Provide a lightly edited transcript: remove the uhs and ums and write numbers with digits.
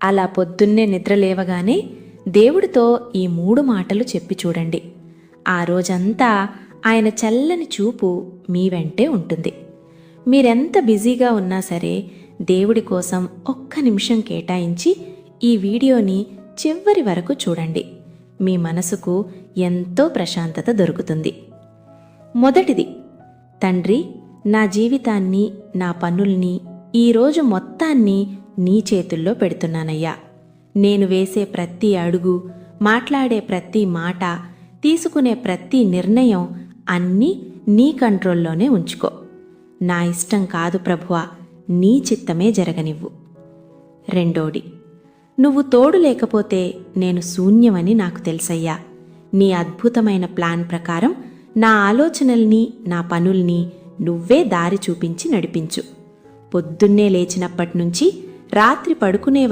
అలా పొద్దున్నే నిద్ర లేవగానే దేవుడితో ఈ 3 మాటలు చెప్పి చూడండి. ఆ రోజంతా ఆయన చల్లని చూపు మీ వెంటే ఉంటుంది. మీరెంత బిజీగా ఉన్నా సరే దేవుడి కోసం ఒక్క నిమిషం కేటాయించి ఈ వీడియోని చివరి వరకు చూడండి. మీ మనసుకు ఎంతో ప్రశాంతత దొరుకుతుంది. మొదటిది, తండ్రి, నా జీవితాన్ని, నా పనుల్ని, ఈరోజు మొత్తాన్ని నీ చేతుల్లో పెడుతున్నానయ్యా. నేను వేసే ప్రతి అడుగు, మాట్లాడే ప్రతి మాట, తీసుకునే ప్రతి నిర్ణయం అన్నీ నీ కంట్రోల్లోనే ఉంచుకో. నా ఇష్టం కాదు ప్రభువా, నీ చిత్తమే జరగనివ్వు. రెండోది, నువ్వు తోడు లేకపోతే నేను శూన్యమని నాకు తెలుసయ్యా. నీ అద్భుతమైన ప్లాన్ ప్రకారం నా ఆలోచనల్ని, నా పనుల్ని నువ్వే దారి చూపించి నడిపించు. పొద్దున్నే లేచినప్పటినుంచి రాత్రి పడుకునే